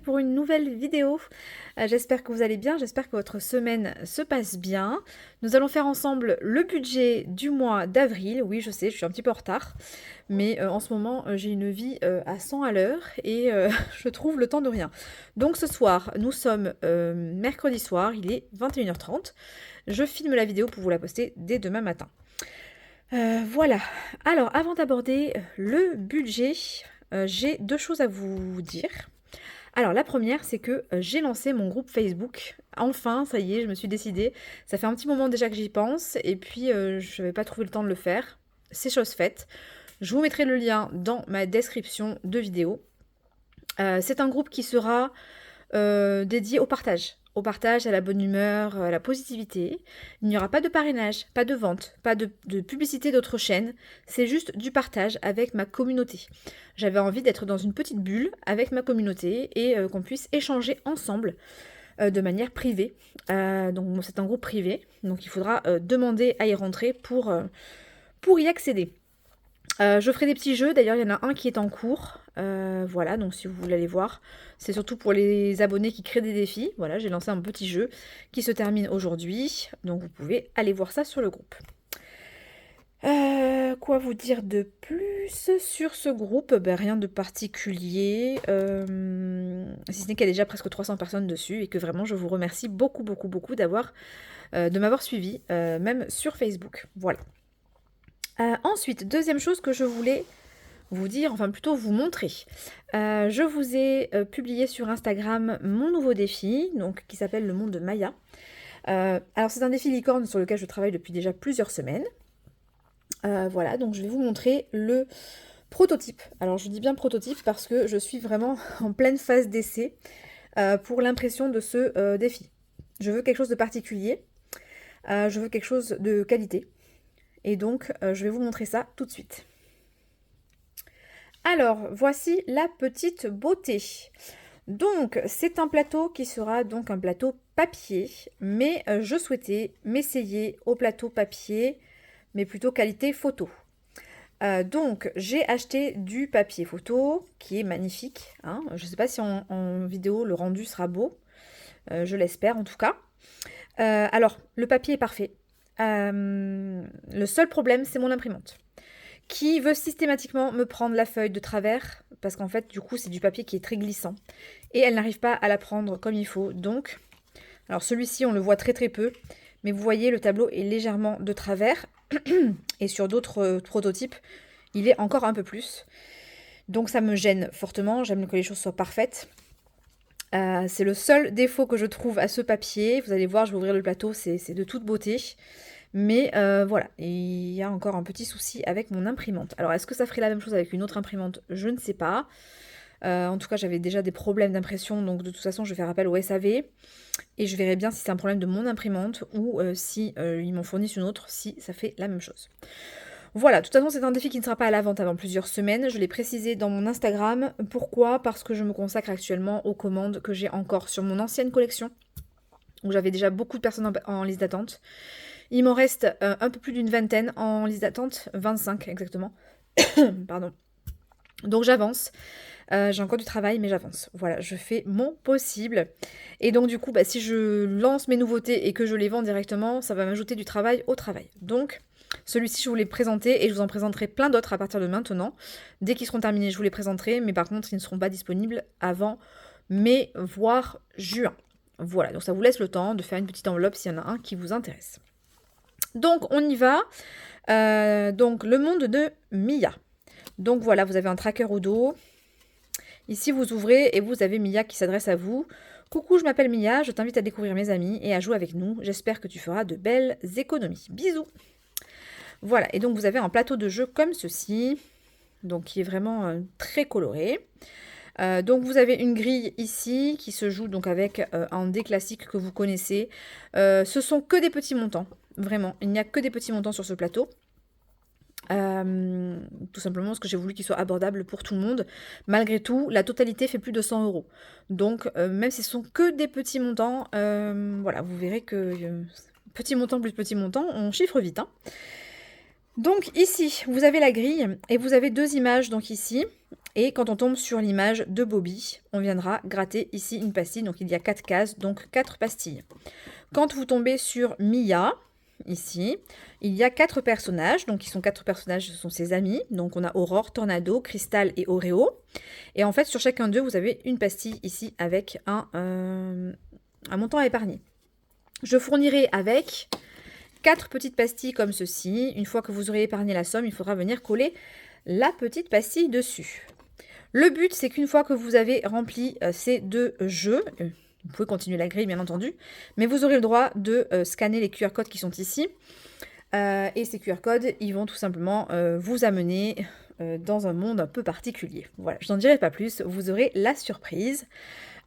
pour une nouvelle vidéo. J'espère que vous allez bien, j'espère que votre semaine se passe bien. Nous allons faire ensemble le budget du mois d'avril. Oui, je sais, je suis un petit peu en retard, mais en ce moment, j'ai une vie à 100 à l'heure et je trouve le temps de rien. Donc ce soir, nous sommes mercredi soir, il est 21h30. Je filme la vidéo pour vous la poster dès demain matin. Voilà. Alors, avant d'aborder le budget, j'ai deux choses à vous dire. Alors, la première, c'est que j'ai lancé mon groupe Facebook. Enfin, ça y est, je me suis décidée. Ça fait un petit moment déjà que j'y pense, et puis je n'avais pas trouvé le temps de le faire. C'est chose faite. Je vous mettrai le lien dans ma description de vidéo. C'est un groupe qui sera dédié au partage, à la bonne humeur, à la positivité. Il n'y aura pas de parrainage, pas de vente, pas de publicité d'autres chaînes, c'est juste du partage avec ma communauté. J'avais envie d'être dans une petite bulle avec ma communauté et qu'on puisse échanger ensemble de manière privée. Donc c'est un groupe privé, donc il faudra demander à y rentrer pour y accéder. Je ferai des petits jeux, d'ailleurs il y en a un qui est en cours, voilà, donc si vous voulez aller voir, c'est surtout pour les abonnés qui créent des défis, voilà, j'ai lancé un petit jeu qui se termine aujourd'hui, donc vous pouvez aller voir ça sur le groupe. Quoi vous dire de plus sur ce groupe? Ben, rien de particulier, si ce n'est qu'il y a déjà presque 300 personnes dessus et que vraiment je vous remercie beaucoup de m'avoir suivi, même sur Facebook, voilà. Ensuite, deuxième chose que je voulais vous dire, enfin plutôt vous montrer. Je vous ai publié sur Instagram mon nouveau défi, donc qui s'appelle le monde de Maya. Alors c'est un défi licorne sur lequel je travaille depuis déjà plusieurs semaines. Voilà, donc je vais vous montrer le prototype. Alors je dis bien prototype parce que je suis vraiment en pleine phase d'essai pour l'impression de ce défi. Je veux quelque chose de particulier, je veux quelque chose de qualité. Et donc, je vais vous montrer ça tout de suite. Alors, voici la petite beauté. Donc, c'est un plateau qui sera donc un plateau papier, mais je souhaitais m'essayer au plateau papier, mais plutôt qualité photo. Donc, j'ai acheté du papier photo, qui est magnifique, hein. Je ne sais pas si en vidéo, le rendu sera beau. Je l'espère en tout cas. Alors, le papier est parfait. Le seul problème, c'est mon imprimante, qui veut systématiquement me prendre la feuille de travers, parce qu'en fait, du coup, c'est du papier qui est très glissant, et elle n'arrive pas à la prendre comme il faut. Donc, alors celui-ci, on le voit très très peu, mais vous voyez, le tableau est légèrement de travers, et sur d'autres prototypes, il est encore un peu plus. Donc ça me gêne fortement, j'aime que les choses soient parfaites. C'est le seul défaut que je trouve à ce papier. Vous allez voir, je vais ouvrir le plateau, c'est de toute beauté. Mais voilà, il y a encore un petit souci avec mon imprimante. Alors, est-ce que ça ferait la même chose avec une autre imprimante? Je ne sais pas. En tout cas, j'avais déjà des problèmes d'impression, donc de toute façon, je vais faire appel au SAV. Et je verrai bien si c'est un problème de mon imprimante ou si ils m'en fournissent une autre, si ça fait la même chose. Voilà, de toute façon, c'est un défi qui ne sera pas à la vente avant plusieurs semaines. Je l'ai précisé dans mon Instagram. Pourquoi? Parce que je me consacre actuellement aux commandes que j'ai encore sur mon ancienne collection, où j'avais déjà beaucoup de personnes en liste d'attente. Il m'en reste un peu plus d'une vingtaine en liste d'attente, 25 exactement. Pardon. Donc j'avance. J'ai encore du travail, mais j'avance. Voilà, je fais mon possible. Et donc du coup, bah, si je lance mes nouveautés et que je les vends directement, ça va m'ajouter du travail au travail. Donc celui-ci, je vous l'ai présenté et je vous en présenterai plein d'autres à partir de maintenant. Dès qu'ils seront terminés, je vous les présenterai, mais par contre, ils ne seront pas disponibles avant mai, voire juin. Voilà, donc ça vous laisse le temps de faire une petite enveloppe s'il y en a un qui vous intéresse. Donc on y va. Donc le monde de Mia. Donc voilà, vous avez un tracker au dos. Ici vous ouvrez et vous avez Mia qui s'adresse à vous. Coucou, je m'appelle Mia, je t'invite à découvrir mes amis et à jouer avec nous. J'espère que tu feras de belles économies. Bisous. Voilà, et donc vous avez un plateau de jeu comme ceci, donc qui est vraiment très coloré. Donc vous avez une grille ici qui se joue donc avec un dé classique que vous connaissez. Ce sont que des petits montants, vraiment. Il n'y a que des petits montants sur ce plateau. Tout simplement parce que j'ai voulu qu'il soit abordable pour tout le monde. Malgré tout, la totalité fait plus de 100 €. Donc même si ce sont que des petits montants, voilà, vous verrez que petit montant plus petit montant, on chiffre vite, hein. Donc ici, vous avez la grille et vous avez deux images donc ici. Et quand on tombe sur l'image de Bobby, on viendra gratter ici une pastille. Donc il y a 4 cases, donc 4 pastilles. Quand vous tombez sur Mia, ici, il y a 4 personnages. Donc ils sont 4 personnages, ce sont ses amis. Donc on a Aurore, Tornado, Crystal et Oreo. Et en fait, sur chacun d'eux, vous avez une pastille ici avec un montant à épargner. Je fournirai avec 4 petites pastilles comme ceci. Une fois que vous aurez épargné la somme, il faudra venir coller la petite pastille dessus. Le but, c'est qu'une fois que vous avez rempli ces 2 jeux, vous pouvez continuer la grille bien entendu, mais vous aurez le droit de scanner les QR codes qui sont ici. Et ces QR codes, ils vont tout simplement vous amener dans un monde un peu particulier. Voilà, je n'en dirai pas plus, vous aurez la surprise.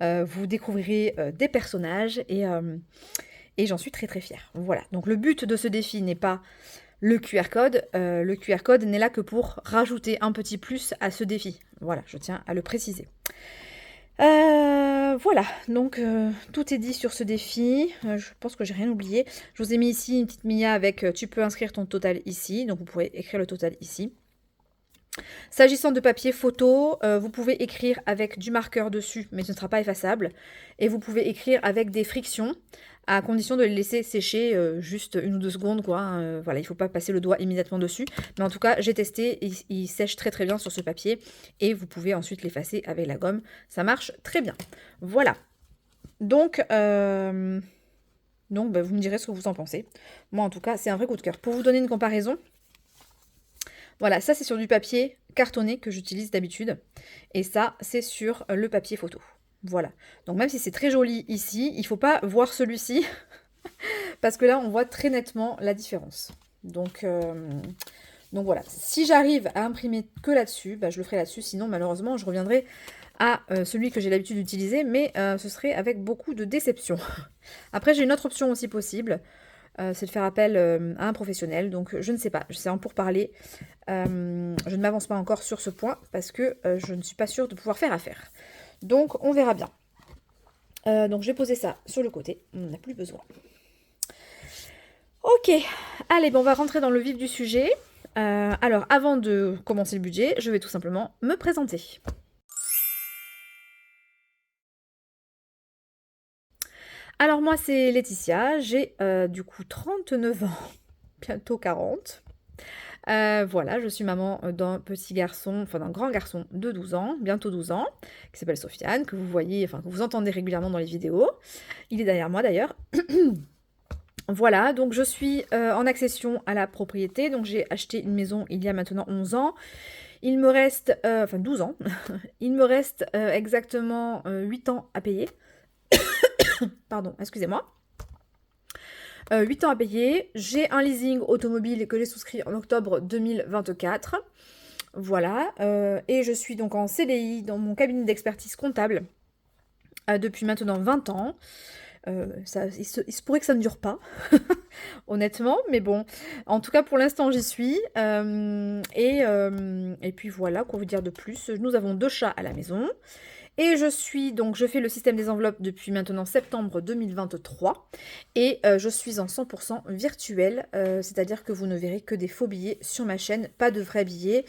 Vous découvrirez des personnages et j'en suis très très fière. Voilà, donc le but de ce défi n'est pas le QR code. Le QR code n'est là que pour rajouter un petit plus à ce défi. Voilà, je tiens à le préciser. Voilà, donc tout est dit sur ce défi. Je pense que j'ai rien oublié. Je vous ai mis ici une petite Mia avec tu peux inscrire ton total ici. Donc vous pourrez écrire le total ici. S'agissant de papier photo, vous pouvez écrire avec du marqueur dessus, mais ce ne sera pas effaçable. Et vous pouvez écrire avec des frictions, à condition de les laisser sécher juste 1 ou 2 secondes, quoi. Voilà, il ne faut pas passer le doigt immédiatement dessus. Mais en tout cas, j'ai testé, il sèche très très bien sur ce papier. Et vous pouvez ensuite l'effacer avec la gomme. Ça marche très bien. Voilà. Donc bah, vous me direz ce que vous en pensez. Moi, en tout cas, c'est un vrai coup de cœur. Pour vous donner une comparaison, voilà, ça c'est sur du papier cartonné que j'utilise d'habitude. Et ça, c'est sur le papier photo. Voilà. Donc même si c'est très joli ici, il ne faut pas voir celui-ci. Parce que là, on voit très nettement la différence. Donc voilà. Si j'arrive à imprimer que là-dessus, bah, je le ferai là-dessus. Sinon, malheureusement, je reviendrai à celui que j'ai l'habitude d'utiliser. Mais ce serait avec beaucoup de déception. Après, j'ai une autre option aussi possible. C'est de faire appel à un professionnel. Donc je ne sais pas, c'est en pourparler. Je ne m'avance pas encore sur ce point parce que je ne suis pas sûre de pouvoir faire affaire. Donc on verra bien. Donc je vais poser ça sur le côté, on n'en a plus besoin. Ok, allez, bon, on va rentrer dans le vif du sujet. Alors avant de commencer le budget, je vais tout simplement me présenter. Alors moi c'est Laetitia, j'ai du coup 39 ans, bientôt 40. Voilà, je suis maman d'un petit garçon, enfin d'un grand garçon de 12 ans, bientôt 12 ans, qui s'appelle Sofiane, que vous voyez, enfin que vous entendez régulièrement dans les vidéos. Il est derrière moi d'ailleurs. Voilà, donc je suis en accession à la propriété, donc j'ai acheté une maison il y a maintenant 11 ans. Il me reste, enfin 12 ans, il me reste exactement 8 ans à payer. Pardon, excusez-moi. 8 ans à payer. J'ai un leasing automobile que j'ai souscrit en octobre 2024. Voilà. Et je suis donc en CDI dans mon cabinet d'expertise comptable depuis maintenant 20 ans. Il se pourrait que ça ne dure pas, honnêtement, mais bon, en tout cas pour l'instant j'y suis. Et puis voilà, quoi vous dire de plus. Nous avons 2 chats à la maison. Et je fais le système des enveloppes depuis maintenant septembre 2023 et je suis en 100% virtuel, c'est-à-dire que vous ne verrez que des faux billets sur ma chaîne, pas de vrais billets.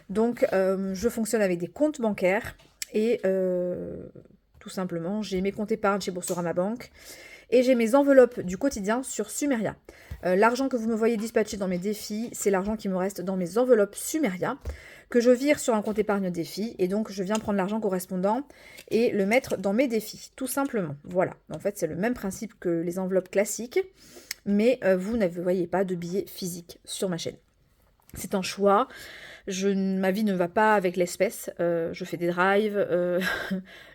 Donc je fonctionne avec des comptes bancaires et tout simplement j'ai mes comptes épargne chez Boursorama Banque et j'ai mes enveloppes du quotidien sur Sumeria. L'argent que vous me voyez dispatcher dans mes défis, c'est l'argent qui me reste dans mes enveloppes Sumeria, que je vire sur un compte épargne défi, et donc je viens prendre l'argent correspondant et le mettre dans mes défis, tout simplement. Voilà, en fait c'est le même principe que les enveloppes classiques, mais vous ne voyez pas de billets physiques sur ma chaîne. C'est un choix. Ma vie ne va pas avec l'espèce. Je fais des drives.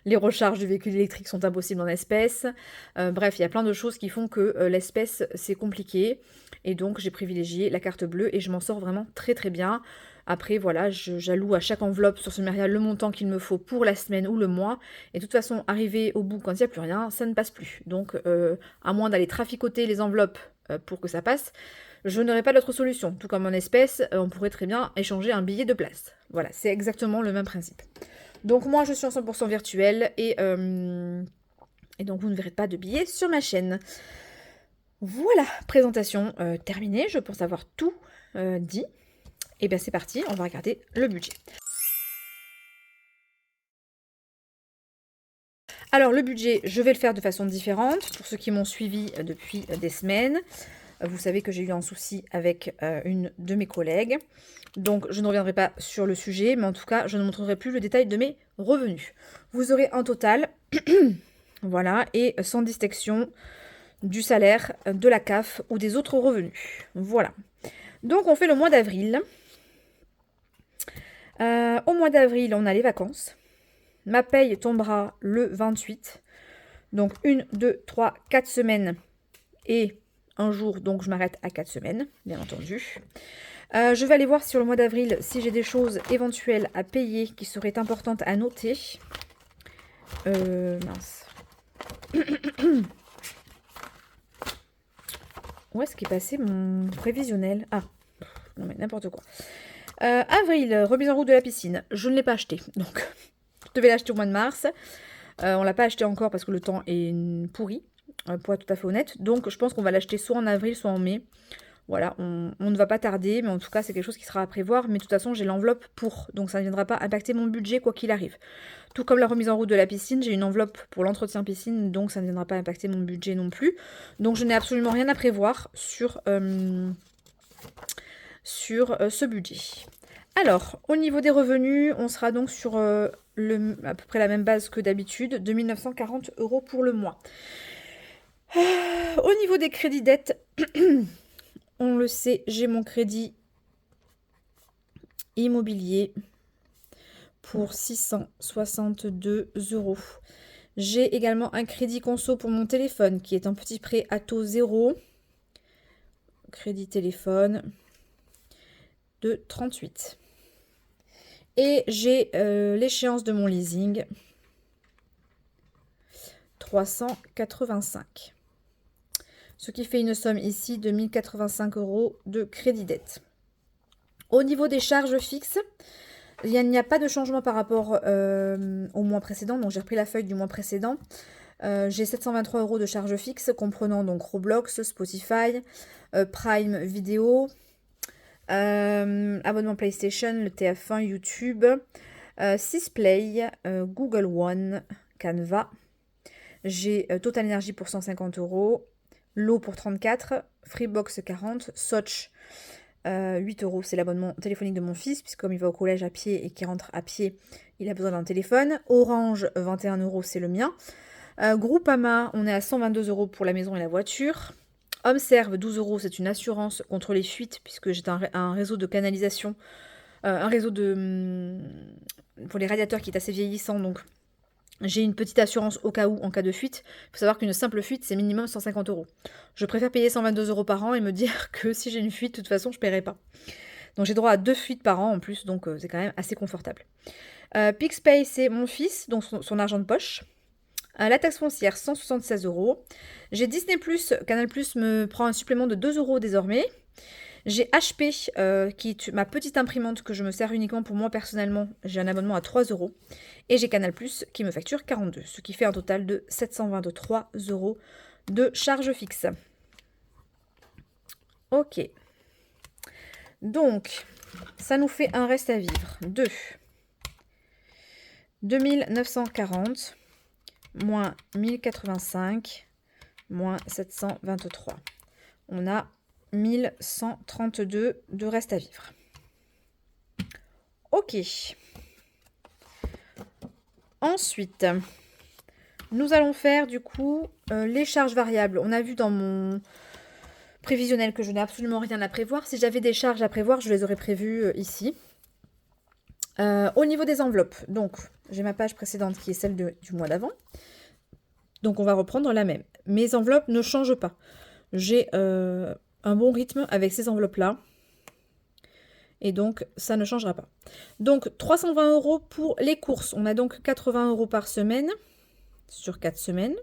Les recharges du véhicule électrique sont impossibles en espèces. Bref, il y a plein de choses qui font que l'espèce, c'est compliqué. Et donc, j'ai privilégié la carte bleue et je m'en sors vraiment très très bien. Après, voilà, j'alloue à chaque enveloppe sur Sumeria le montant qu'il me faut pour la semaine ou le mois. Et de toute façon, arrivé au bout, quand il n'y a plus rien, ça ne passe plus. Donc, à moins d'aller traficoter les enveloppes pour que ça passe, je n'aurai pas d'autre solution. Tout comme en espèces, on pourrait très bien échanger un billet de place. Voilà, c'est exactement le même principe. Donc moi, je suis en 100% virtuel et donc vous ne verrez pas de billets sur ma chaîne. Voilà, présentation terminée. Je pense avoir tout dit. Et bien c'est parti, on va regarder le budget. Alors, le budget, je vais le faire de façon différente. Pour ceux qui m'ont suivi depuis des semaines, vous savez que j'ai eu un souci avec une de mes collègues. Donc, je ne reviendrai pas sur le sujet, mais en tout cas, je ne montrerai plus le détail de mes revenus. Vous aurez un total, voilà, et sans distinction du salaire, de la CAF ou des autres revenus. Voilà. Donc, on fait le mois d'avril. Au mois d'avril, on a les vacances. Ma paye tombera le 28. Donc, 1, 2, 3, 4 semaines et un jour. Donc, je m'arrête à 4 semaines, bien entendu. Je vais aller voir sur le mois d'avril si j'ai des choses éventuelles à payer qui seraient importantes à noter. Mince. Où est-ce qu'est passé mon prévisionnel? Ah, non mais n'importe quoi. Avril, remise en route de la piscine. Je ne l'ai pas acheté, donc je devais l'acheter au mois de mars. On ne l'a pas acheté encore parce que le temps est pourri, pour être tout à fait honnête. Donc je pense qu'on va l'acheter soit en avril, soit en mai. Voilà, on ne va pas tarder, mais en tout cas, c'est quelque chose qui sera à prévoir. Mais de toute façon, j'ai l'enveloppe pour, donc ça ne viendra pas impacter mon budget quoi qu'il arrive. Tout comme la remise en route de la piscine, j'ai une enveloppe pour l'entretien piscine, donc ça ne viendra pas impacter mon budget non plus. Donc je n'ai absolument rien à prévoir sur ce budget. Alors, au niveau des revenus, on sera donc sur à peu près la même base que d'habitude, 2940 € pour le mois. Au niveau des crédits dettes, on le sait, j'ai mon crédit immobilier pour 662 €. J'ai également un crédit conso pour mon téléphone qui est un petit prêt à taux 0. Crédit téléphone de 38. Et j'ai l'échéance de mon leasing, 385. Ce qui fait une somme ici de 1085 € de crédit dette. Au niveau des charges fixes, il n'y a pas de changement par rapport au mois précédent. Donc j'ai repris la feuille du mois précédent. J'ai 723 € de charges fixes, comprenant donc Roblox, Spotify, Prime Video, abonnement PlayStation, le TF1, YouTube, Sisplay, Google One, Canva. J'ai Total Energy pour 150 €, l'eau pour 34, Freebox 40, Soch 8 €, c'est l'abonnement téléphonique de mon fils, puisque comme il va au collège à pied et qu'il rentre à pied, il a besoin d'un téléphone. Orange 21 €, c'est le mien. Groupama, on est à 122 € pour la maison et la voiture. Homeserve 12 €, c'est une assurance contre les fuites, puisque j'ai un réseau de canalisation, un réseau pour les radiateurs qui est assez vieillissant, donc j'ai une petite assurance au cas où, en cas de fuite. Il faut savoir qu'une simple fuite, c'est minimum 150 €. Je préfère payer 122 € par an et me dire que si j'ai une fuite, de toute façon, je ne paierai pas. Donc j'ai droit à 2 fuites par an en plus, donc c'est quand même assez confortable. PixPay, c'est mon fils, donc son argent de poche. La taxe foncière, 176 €. J'ai Disney+, Canal+, me prend un supplément de 2 € désormais. J'ai HP, qui est ma petite imprimante que je me sers uniquement pour moi personnellement. J'ai un abonnement à 3 €. Et j'ai Canal+, qui me facture 42 €, ce qui fait un total de 723 € de charges fixes. Ok. Donc, ça nous fait un reste à vivre de 2940 moins 1085 moins 723. On a 1132 de reste à vivre. Ok. Ensuite, nous allons faire du coup les charges variables. On a vu dans mon prévisionnel que je n'ai absolument rien à prévoir. Si j'avais des charges à prévoir, je les aurais prévues ici. Au niveau des enveloppes, donc j'ai ma page précédente qui est celle du mois d'avant. Donc on va reprendre la même. Mes enveloppes ne changent pas. J'ai un bon rythme avec ces enveloppes-là. Et donc, ça ne changera pas. Donc, 320 € pour les courses. On a donc 80 € par semaine sur 4 semaines.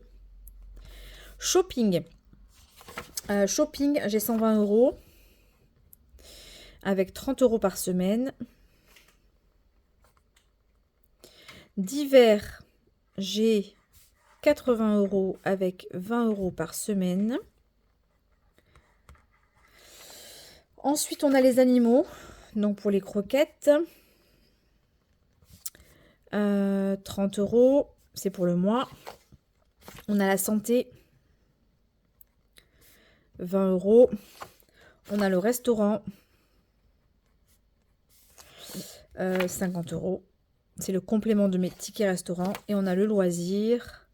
Shopping. Shopping, j'ai 120 € avec 30 € par semaine. Divers, j'ai 80 € avec 20 € par semaine. Ensuite, on a les animaux. Donc pour les croquettes, 30 €, c'est pour le mois. On a la santé, 20 €. On a le restaurant, 50 €. C'est le complément de mes tickets restaurant. Et on a le loisir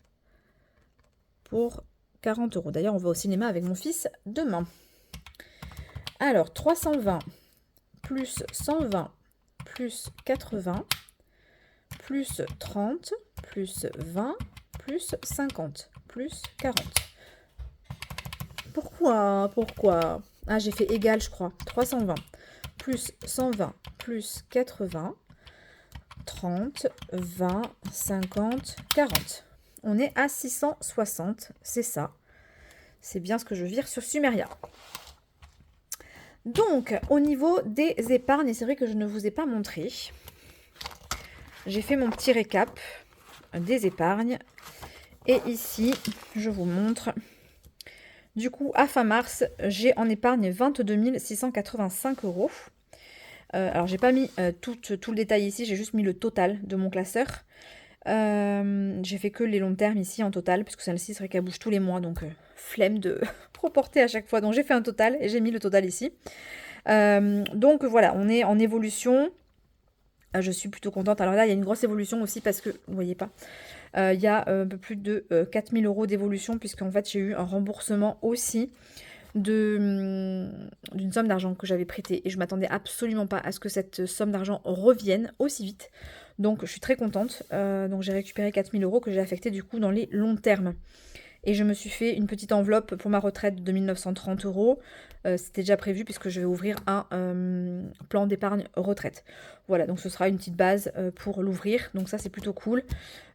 pour 40 €. D'ailleurs, on va au cinéma avec mon fils demain. Alors, 320 plus 120 plus 80 plus 30 plus 20 plus 50 plus 40. Pourquoi? Ah, j'ai fait égal, je crois. 320 plus 120 plus 80, 30, 20, 50, 40. On est à 660, c'est ça. C'est bien ce que je vire sur Sumeria. Donc, au niveau des épargnes, et c'est vrai que je ne vous ai pas montré, j'ai fait mon petit récap des épargnes. Et ici, je vous montre. Du coup, à fin mars, j'ai en épargne 22 685 €. Alors, j'ai pas mis tout le détail ici, j'ai juste mis le total de mon classeur. J'ai fait que les longs termes ici en total, puisque celle-ci, c'est vrai qu'elle bouge tous les mois, donc flemme de reporter à chaque fois. Donc, j'ai fait un total et j'ai mis le total ici. Donc, voilà, on est en évolution. Je suis plutôt contente. Alors là, il y a une grosse évolution aussi parce que, vous voyez pas, il y a un peu plus de 4000 € d'évolution, puisqu'en fait, j'ai eu un remboursement aussi d'une somme d'argent que j'avais prêtée. Et je m'attendais absolument pas à ce que cette somme d'argent revienne aussi vite. Donc, je suis très contente. Donc, j'ai récupéré 4000 € que j'ai affectés du coup dans les longs termes. Et je me suis fait une petite enveloppe pour ma retraite de 1930 €. C'était déjà prévu puisque je vais ouvrir un plan d'épargne retraite. Voilà, donc ce sera une petite base pour l'ouvrir. Donc ça, c'est plutôt cool.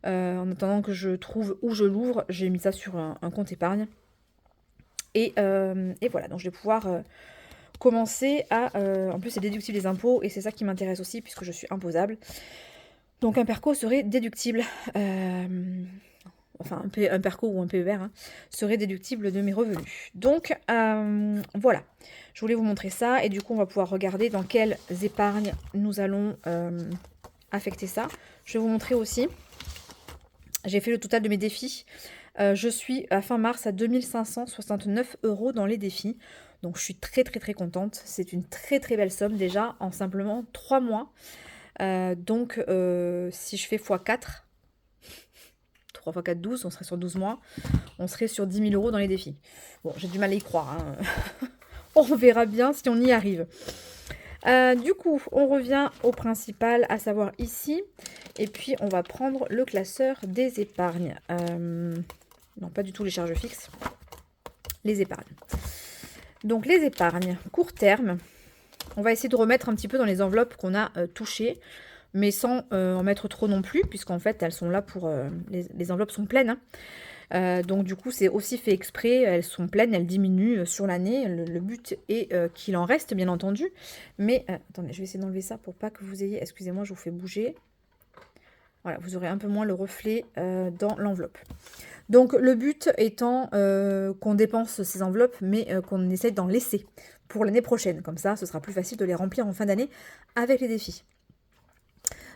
En attendant que je trouve où je l'ouvre, j'ai mis ça sur un compte épargne. Et voilà, donc je vais pouvoir commencer à... en plus, c'est déductible des impôts et c'est ça qui m'intéresse aussi puisque je suis imposable. Donc un PERCO serait déductible... enfin un PERCO ou un PER, hein, serait déductible de mes revenus. Donc voilà, je voulais vous montrer ça et du coup on va pouvoir regarder dans quelles épargnes nous allons affecter ça. Je vais vous montrer aussi, j'ai fait le total de mes défis. Je suis à fin mars à 2569 € dans les défis. Donc je suis très contente. C'est une très belle somme déjà en simplement 3 mois. Donc si je fais x4, 3 x 4, 12, on serait sur 12 mois. On serait sur 10 000 € dans les défis. Bon, j'ai du mal à y croire. Hein. On verra bien si on y arrive. Du coup, on revient au principal, à savoir ici. Et puis, on va prendre le classeur des épargnes. Non, pas du tout les charges fixes. Les épargnes. Donc, les épargnes court terme. On va essayer de remettre un petit peu dans les enveloppes qu'on a touchées, mais sans en mettre trop non plus, puisqu'en fait, elles sont là pour... les enveloppes sont pleines. Hein. Donc du coup, c'est aussi fait exprès, elles sont pleines, elles diminuent sur l'année. Le but est qu'il en reste, bien entendu. Mais, attendez, je vais essayer d'enlever ça pour pas que vous ayez... Excusez-moi, je vous fais bouger. Voilà, vous aurez un peu moins le reflet dans l'enveloppe. Donc le but étant qu'on dépense ces enveloppes, mais qu'on essaye d'en laisser pour l'année prochaine. Comme ça, ce sera plus facile de les remplir en fin d'année avec les défis.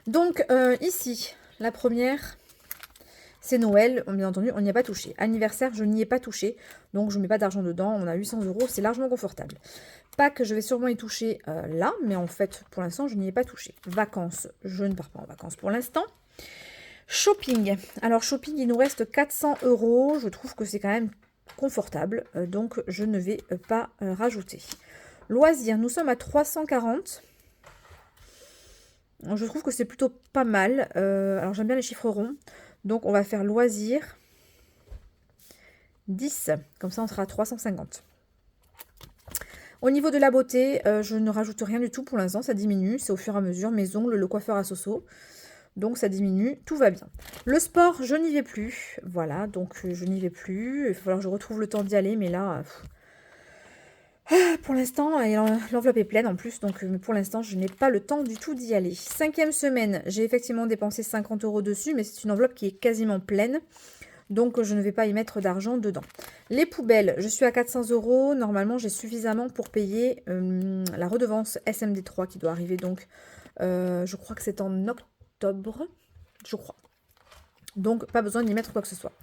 Donc ici, la première, c'est Noël, bien entendu, on n'y a pas touché. Anniversaire, je n'y ai pas touché, donc je ne mets pas d'argent dedans, on a 800 €, c'est largement confortable. Pâques, je vais sûrement y toucher là, mais en fait, pour l'instant, je n'y ai pas touché. Vacances, je ne pars pas en vacances pour l'instant. Shopping, alors shopping, il nous reste 400 €, je trouve que c'est quand même confortable, donc je ne vais pas rajouter. Loisirs, nous sommes à 340. Je trouve que c'est plutôt pas mal. Alors j'aime bien les chiffres ronds. Donc on va faire loisirs 10. Comme ça on sera à 350. Au niveau de la beauté, je ne rajoute rien du tout pour l'instant. Ça diminue. C'est au fur et à mesure. Mes ongles, le coiffeur à Soso. Donc ça diminue. Tout va bien. Le sport, je n'y vais plus. Voilà. Donc je n'y vais plus. Il va falloir que je retrouve le temps d'y aller. Mais là... pour l'instant, l'enveloppe est pleine en plus, donc pour l'instant, je n'ai pas le temps du tout d'y aller. 5e semaine, j'ai effectivement dépensé 50 € dessus, mais c'est une enveloppe qui est quasiment pleine, donc je ne vais pas y mettre d'argent dedans. Les poubelles, je suis à 400 €. Normalement, j'ai suffisamment pour payer la redevance SMD3 qui doit arriver, donc je crois que c'est en octobre, je crois. Donc, pas besoin d'y mettre quoi que ce soit.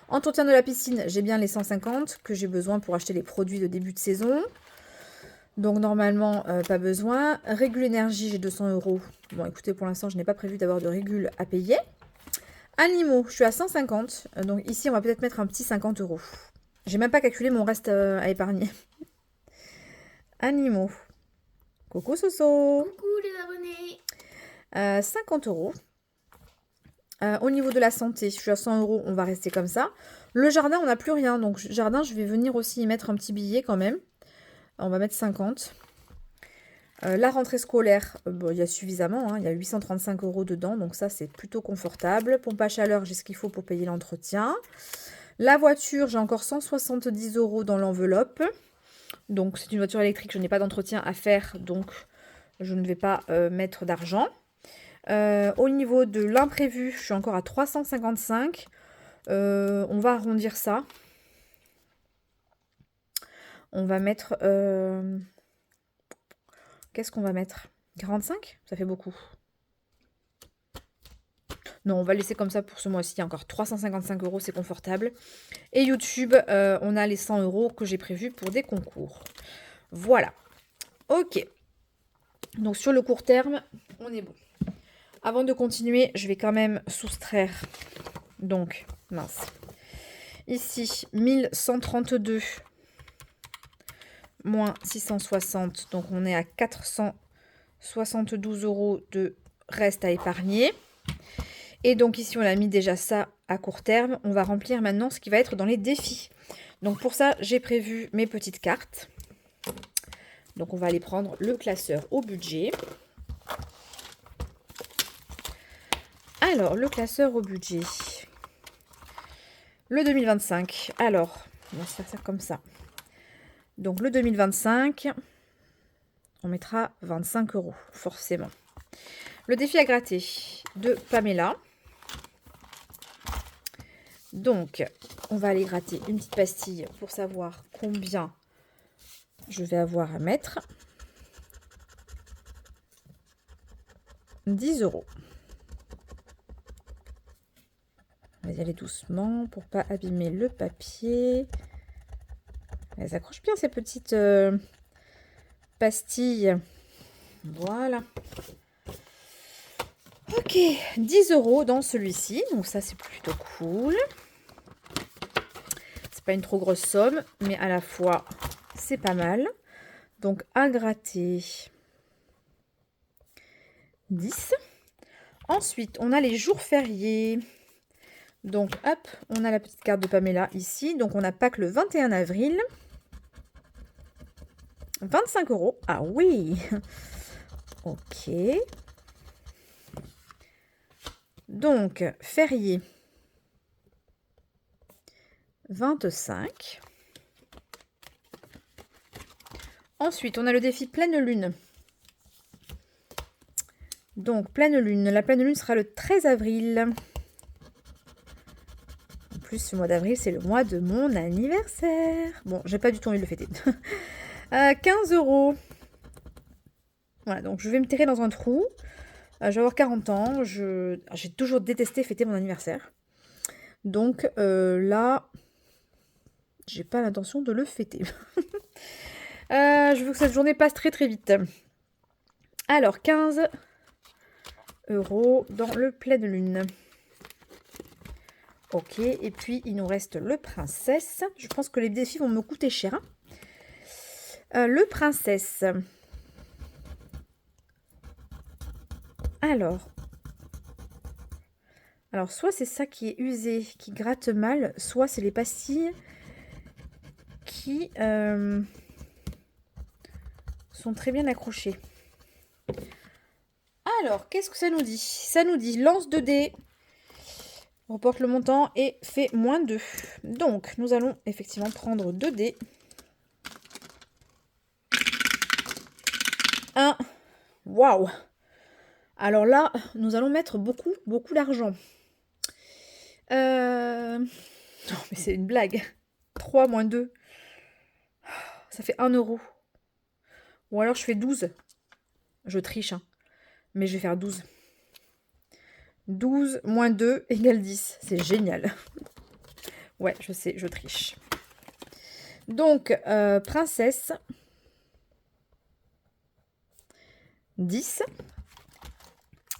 Entretien de la piscine, j'ai bien les 150 que j'ai besoin pour acheter les produits de début de saison. Donc normalement, pas besoin. Régule énergie, j'ai 200 €. Bon, écoutez, pour l'instant, je n'ai pas prévu d'avoir de régule à payer. Animaux, je suis à 150. Donc ici, on va peut-être mettre un petit 50 €. J'ai même pas calculé mon reste à épargner. Animaux. Coucou Soso. Coucou les abonnés. 50 €. Au niveau de la santé, je suis à 100 €, on va rester comme ça. Le jardin, on n'a plus rien. Donc jardin, je vais venir aussi y mettre un petit billet quand même. On va mettre 50. La rentrée scolaire, bon, il y a suffisamment, hein, il y a 835 € dedans, donc ça c'est plutôt confortable. Pompe à chaleur, j'ai ce qu'il faut pour payer l'entretien. La voiture, j'ai encore 170 € dans l'enveloppe. Donc c'est une voiture électrique, je n'ai pas d'entretien à faire, donc je ne vais pas mettre d'argent. Au niveau de l'imprévu, je suis encore à 355. On va arrondir ça. On va mettre... Qu'est-ce qu'on va mettre? 45? Ça fait beaucoup. Non, on va laisser comme ça pour ce mois-ci. Il y a encore 355 €, c'est confortable. Et YouTube, on a les 100 € que j'ai prévus pour des concours. Voilà. Ok. Donc sur le court terme, on est bon. Avant de continuer, je vais quand même soustraire. Donc, mince. Ici, 1132 moins 660. Donc on est à 472 € de reste à épargner. Et donc ici, on a mis déjà ça à court terme. On va remplir maintenant ce qui va être dans les défis. Donc pour ça, j'ai prévu mes petites cartes. Donc on va aller prendre le classeur au budget. Alors, le classeur au budget. Le 2025. Alors, on va se faire ça comme ça. Donc le 2025, on mettra 25 €, forcément. Le défi à gratter de Pamela. Donc, on va aller gratter une petite pastille pour savoir combien je vais avoir à mettre. 10 €. On va y aller doucement pour pas abîmer le papier. Elles accrochent bien ces petites pastilles. Voilà. Ok, 10 € dans celui-ci. Donc ça, c'est plutôt cool. C'est pas une trop grosse somme, mais à la fois, c'est pas mal. Donc à gratter 10. Ensuite, on a les jours fériés. Donc hop, on a la petite carte de Pamela ici. Donc on a Pâques le 21 avril. 25 €. Ah oui. Ok. Donc, férié. 25. Ensuite, on a le défi pleine lune. Donc, pleine lune. La pleine lune sera le 13 avril. En plus, le mois d'avril, c'est le mois de mon anniversaire. Bon, j'ai pas du tout envie de le fêter. 15 €. Voilà, donc je vais me terrer dans un trou. Je vais avoir 40 ans. J'ai toujours détesté fêter mon anniversaire. Donc là, j'ai pas l'intention de le fêter. Je veux que cette journée passe très très vite. Alors, 15 € dans le pleine lune. Ok, et puis il nous reste le princesse. Je pense que les défis vont me coûter cher. Hein. Le princesse. Alors, soit c'est ça qui est usé, qui gratte mal, soit c'est les pastilles qui sont très bien accrochées. Alors, qu'est-ce que ça nous dit? Ça nous dit lance 2 dés, reporte le montant et fait moins 2. Donc, nous allons effectivement prendre 2 dés. 1. Waouh! Alors là, nous allons mettre beaucoup d'argent. Non, mais c'est une blague. 3 moins 2. Ça fait 1 €. Ou alors je fais 12. Je triche, hein. Mais je vais faire 12. 12 moins 2 égale 10. C'est génial. Ouais, je sais, je triche. Donc, princesse. 10.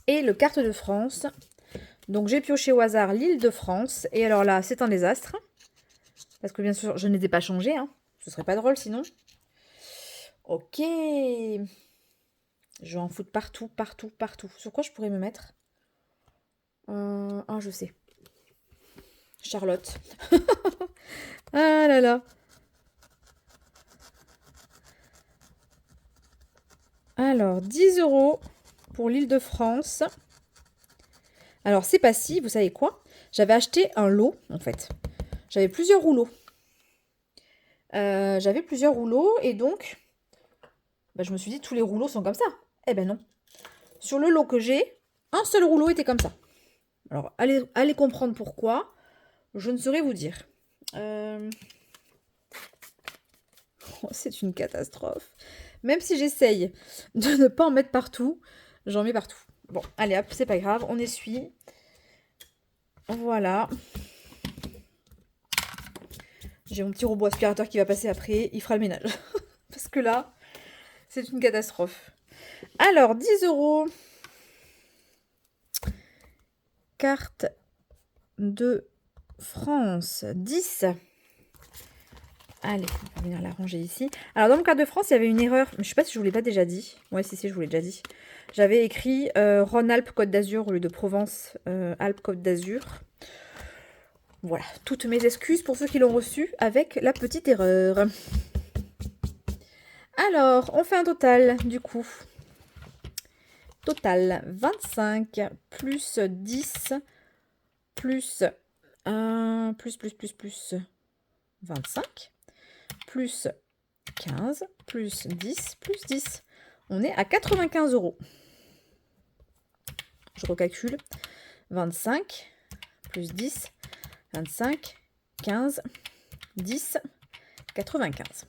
Et le carte de France. Donc, j'ai pioché au hasard l'île de France. Et alors là, c'est un désastre. Parce que bien sûr, je n'étais pas changée. Hein. Ce serait pas drôle sinon. Ok. Je vais en foutre partout, partout, partout. Sur quoi je pourrais me mettre ah, je sais. Charlotte. Ah là là. Alors, 10 € pour l'île de France. Alors, c'est pas si, vous savez quoi? J'avais acheté un lot, en fait. J'avais plusieurs rouleaux. Et donc, bah, je me suis dit, tous les rouleaux sont comme ça. Eh ben non. Sur le lot que j'ai, un seul rouleau était comme ça. Alors, allez comprendre pourquoi. Je ne saurais vous dire. Oh, c'est une catastrophe. Même si j'essaye de ne pas en mettre partout, j'en mets partout. Bon, allez hop, c'est pas grave, on essuie. Voilà. J'ai mon petit robot aspirateur qui va passer après, il fera le ménage. Parce que là, c'est une catastrophe. Alors, 10 €. Carte de France, 10. Allez, on va venir la ranger ici. Alors, dans mon carte de France, il y avait une erreur. Je ne sais pas si je ne vous l'ai pas déjà dit. Ouais, si, je vous l'ai déjà dit. J'avais écrit Rhône-Alpes, Côte d'Azur au lieu de Provence, Alpes, Côte d'Azur. Voilà, toutes mes excuses pour ceux qui l'ont reçu avec la petite erreur. Alors, on fait un total, du coup. Total, 25 plus 10 plus 1 plus 25 plus 15 plus 10 plus 10. On est à 95 €. Je recalcule. 25 plus 10, 25, 15, 10, 95.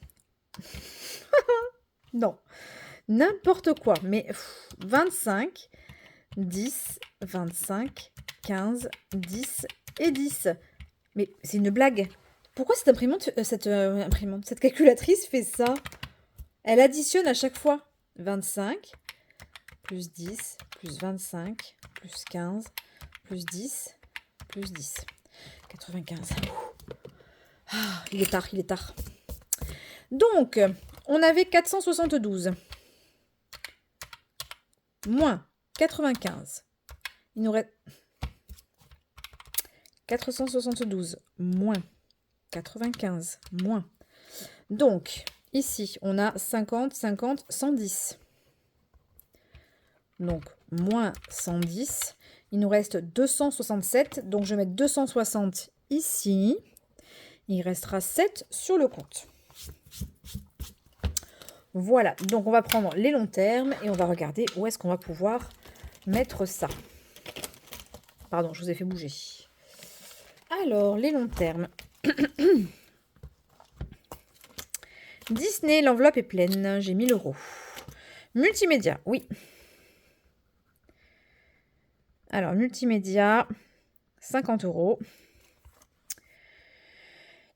Non, n'importe quoi. Mais 25, 10, 25, 15, 10 et 10. Mais c'est une blague. Pourquoi cette calculatrice fait ça? Elle additionne à chaque fois. 25 plus 10 plus 25 plus 15 plus 10 plus 10. 95. Ah, il est tard. Donc, on avait 472. Moins 95. Il nous reste 472 moins 95 moins. Donc, ici, on a 50, 50, 110. Donc, moins 110. Il nous reste 267. Donc, je vais mettre 260 ici. Il restera 7 sur le compte. Voilà. Donc, on va prendre les longs termes et on va regarder où est-ce qu'on va pouvoir mettre ça. Pardon, je vous ai fait bouger. Alors, les longs termes. Disney, l'enveloppe est pleine. J'ai 1000 €. Multimédia, oui. Alors, multimédia, 50 €.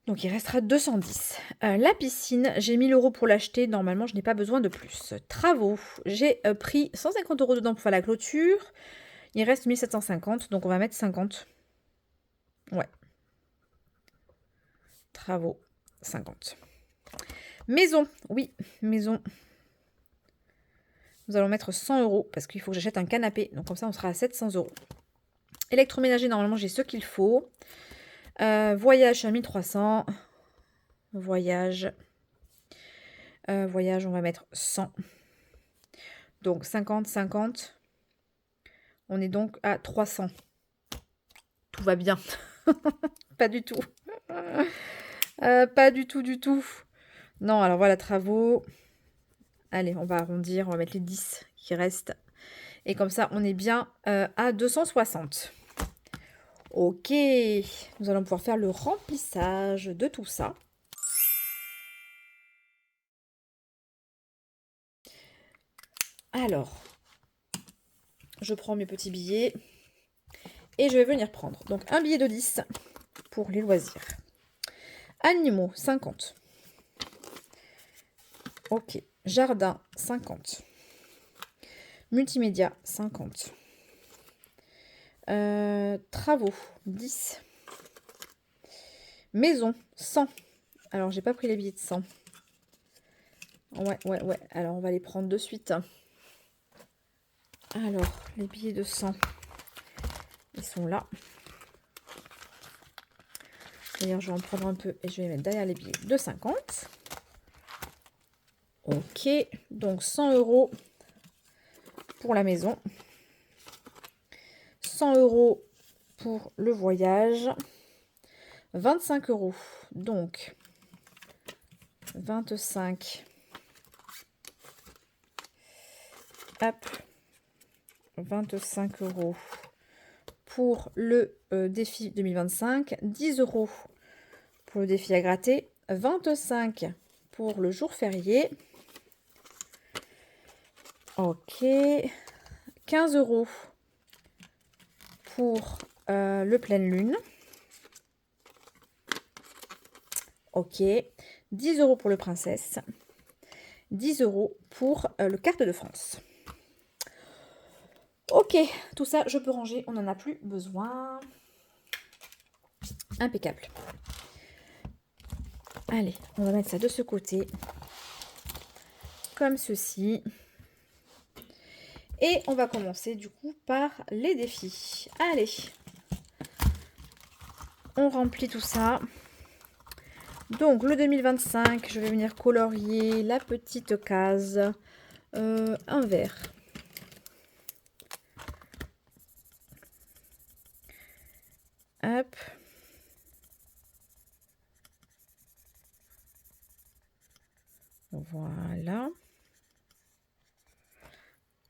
Donc, il restera 210. La piscine, j'ai 1000 € pour l'acheter. Normalement, je n'ai pas besoin de plus. Travaux, j'ai pris 150 € dedans pour faire la clôture. Il reste 1750, donc on va mettre 50. Ouais. Travaux, 50. Maison, oui, maison. Nous allons mettre 100 € parce qu'il faut que j'achète un canapé. Donc, comme ça, on sera à 700 €. Électroménager, normalement, j'ai ce qu'il faut. Voyage à 1300. Voyage, on va mettre 100. Donc 50, 50. On est donc à 300. Tout va bien. Pas du tout. Pas du tout. Non, alors voilà, travaux. Allez, on va arrondir, on va mettre les 10 qui restent. Et comme ça, on est bien à 260. Ok, nous allons pouvoir faire le remplissage de tout ça. Alors, je prends mes petits billets et je vais venir prendre. Donc, un billet de 10. pour les loisirs. Animaux, 50. Ok. Jardin, 50. Multimédia, 50. Travaux, 10. Maison, 100. Alors, j'ai pas pris les billets de 100. Ouais. Alors, on va les prendre de suite. Alors, les billets de 100, ils sont là. D'ailleurs, je vais en prendre un peu et je vais les mettre derrière les billets de 50. Ok, donc 100 € pour la maison. 100 € pour le voyage. 25 €. Donc, 25. Hop. 25 € pour le défi 2025. 10 € pour le défi à gratter. 25 pour le jour férié. Ok. 15 € pour le pleine lune. Ok. 10 € pour le princesse. 10 € pour le carte de France. Ok, tout ça, je peux ranger. On n'en a plus besoin. Impeccable. Allez, on va mettre ça de ce côté. Comme ceci. Et on va commencer du coup par les défis. Allez. On remplit tout ça. Donc, le 2025, je vais venir colorier la petite case. Un vert. Hop. Voilà.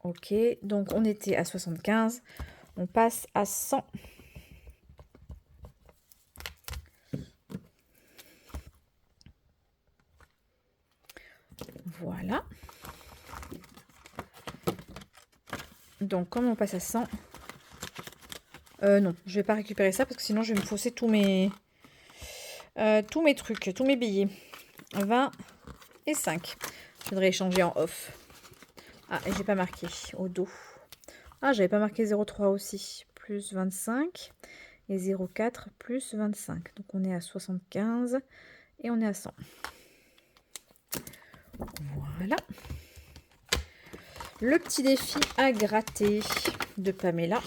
Ok, donc on était à 75. On passe à 100. Voilà. Donc, comme on passe à 100... non, je vais pas récupérer ça parce que sinon je vais me fausser tous mes trucs, tous mes billets. 20 et 5. Je voudrais échanger en off. Ah, et j'ai pas marqué au dos. Ah, j'avais pas marqué 0,3 aussi. Plus 25 et 0,4 plus 25. Donc on est à 75 et on est à 100. Voilà. Le petit défi à gratter de Pamela.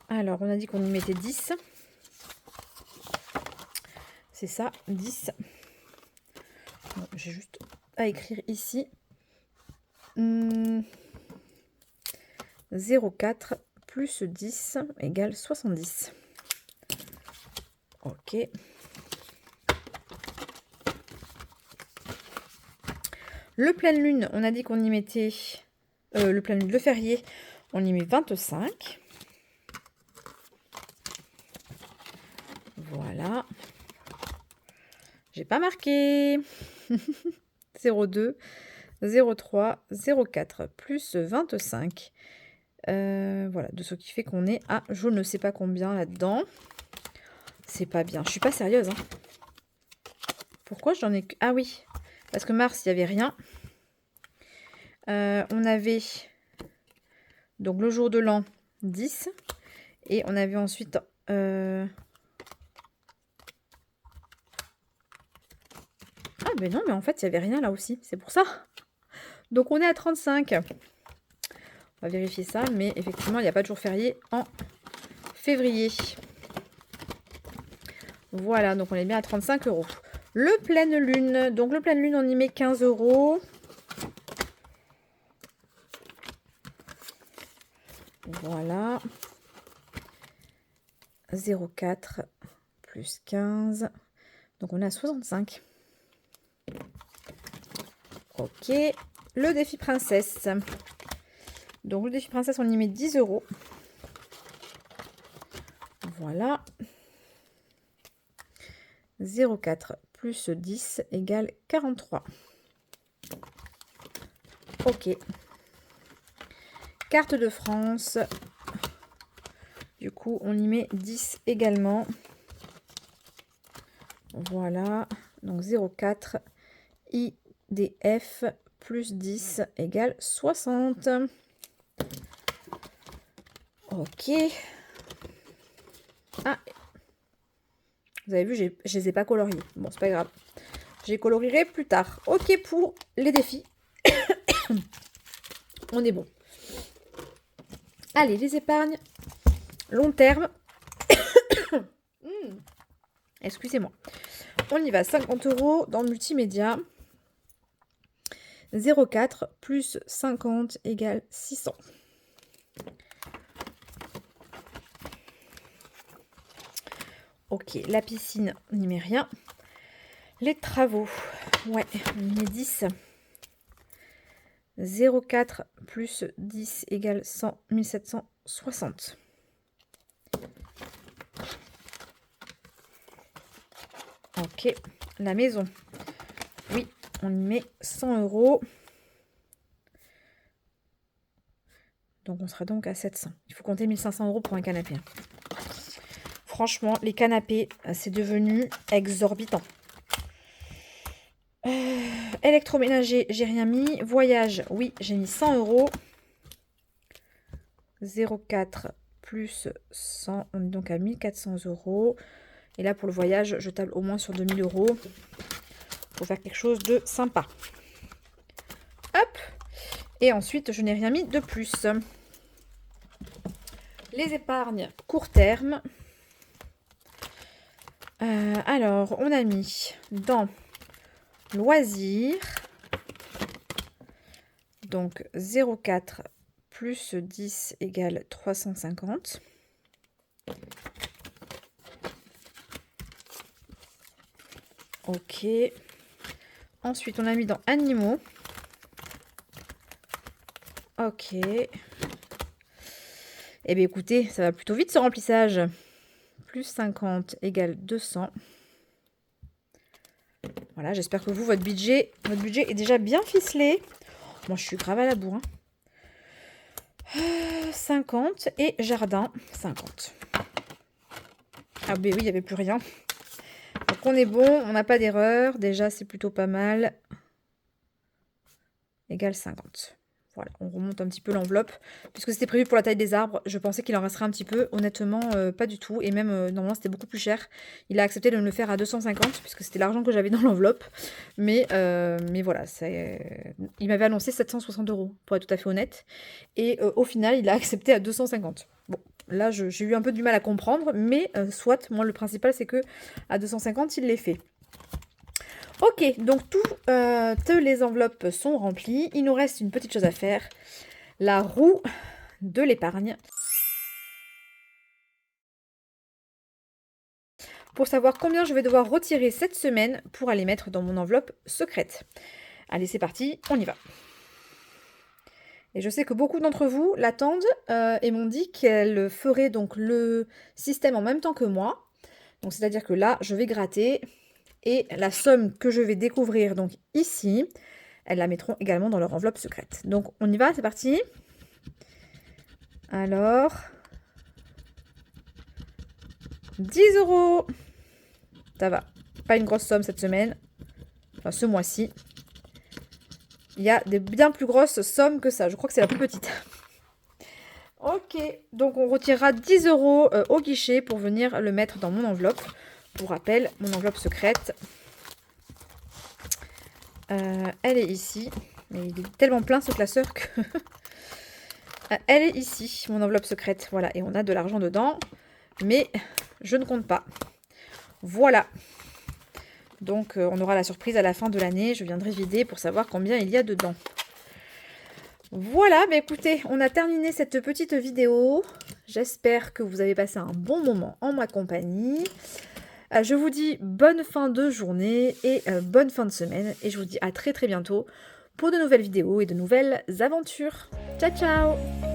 Alors, on a dit qu'on y mettait 10. C'est ça, 10. Bon, j'ai juste à écrire ici. 0,4 plus 10 égale 70. Ok. Le pleine lune, on a dit qu'on y mettait... le pleine lune, le férié, on y met 25. Voilà. J'ai pas marqué. 0,2, 0,3, 0,4 plus 25. Voilà, de ce qui fait qu'on est à je ne sais pas combien là-dedans. C'est pas bien. Je suis pas sérieuse. Hein. Pourquoi j'en ai... Ah oui, parce que mars, il n'y avait rien. On avait donc le jour de l'an 10. Et on avait ensuite... Ah ben non, mais en fait, il n'y avait rien là aussi. C'est pour ça. Donc on est à 35. On va vérifier ça, mais effectivement, il n'y a pas de jour férié en février. Voilà, donc on est bien à 35 €. Le pleine lune, donc le pleine lune, on y met 15 €. Voilà. 0,4 plus 15. Donc on est à 65. Ok. Le défi princesse. Donc le défi princesse, on y met 10 €. Voilà. 0,4 plus 10 égale 43. Ok. Carte de France. Du coup, coup, on y met 10 également. Voilà. Donc 0,4 IDF plus 10 égale 60. Ok. Ah. Vous avez vu, je les ai pas coloriés. Bon, c'est pas grave. Je les colorierai plus tard. Ok pour les défis. On est bon. Allez, les épargnes. Long terme. Excusez-moi. On y va. 50 € dans le multimédia. 0,4 plus 50 égale 600. Ok, la piscine, on n'y met rien. Les travaux, ouais, on y met 10. 0,4 plus 10 égale 100, 1760. Ok, la maison. Oui, on y met 100 €. Donc on sera donc à 700. Il faut compter 1500 € pour un canapé. Franchement, les canapés, c'est devenu exorbitant. Électroménager, j'ai rien mis. Voyage, oui, j'ai mis 100 €. 0,4 plus 100, on est donc à 1400 €. Et là, pour le voyage, je table au moins sur 2000 € pour faire quelque chose de sympa. Hop. Et ensuite, je n'ai rien mis de plus. Les épargnes court terme. Alors, on a mis dans loisirs. Donc, 0,4 plus 10 égale 350. Ok. Ensuite, on a mis dans animaux. Ok. Eh bien, écoutez, ça va plutôt vite ce remplissage. Plus 50 égale 200. Voilà, j'espère que vous, votre budget est déjà bien ficelé. Moi, je suis grave à la bourre. 50 et jardin, 50. Ah ben oui, il n'y avait plus rien. Donc on est bon, on n'a pas d'erreur. Déjà, c'est plutôt pas mal. Égale 50. Voilà, on remonte un petit peu l'enveloppe. Puisque c'était prévu pour la taille des arbres, je pensais qu'il en resterait un petit peu. Honnêtement, pas du tout. Et même, normalement, c'était beaucoup plus cher. Il a accepté de me le faire à 250, puisque c'était l'argent que j'avais dans l'enveloppe. Mais voilà, il m'avait annoncé 760 €, pour être tout à fait honnête. Et au final, il a accepté à 250. Bon, là, j'ai eu un peu du mal à comprendre. Mais soit, moi, le principal, c'est que à 250, il l'ait fait. Ok, donc toutes les enveloppes sont remplies. Il nous reste une petite chose à faire. La roue de l'épargne. Pour savoir combien je vais devoir retirer cette semaine pour aller mettre dans mon enveloppe secrète. Allez, c'est parti, on y va. Et je sais que beaucoup d'entre vous l'attendent et m'ont dit qu'elle ferait donc le système en même temps que moi. Donc c'est-à-dire que là, je vais gratter. Et la somme que je vais découvrir donc ici, elles la mettront également dans leur enveloppe secrète. Donc on y va, c'est parti. Alors, 10 €. Ça va, pas une grosse somme cette semaine. Enfin, ce mois-ci. Il y a des bien plus grosses sommes que ça. Je crois que c'est la plus petite. Ok, donc on retirera 10 € au guichet pour venir le mettre dans mon enveloppe. Pour rappel, mon enveloppe secrète, elle est ici. Mais il est tellement plein ce classeur que... elle est ici, mon enveloppe secrète. Voilà, et on a de l'argent dedans. Mais je ne compte pas. Voilà. Donc on aura la surprise à la fin de l'année. Je viendrai vider pour savoir combien il y a dedans. Voilà, bah écoutez, on a terminé cette petite vidéo. J'espère que vous avez passé un bon moment en ma compagnie. Je vous dis bonne fin de journée et bonne fin de semaine. Et je vous dis à très très bientôt pour de nouvelles vidéos et de nouvelles aventures. Ciao ciao!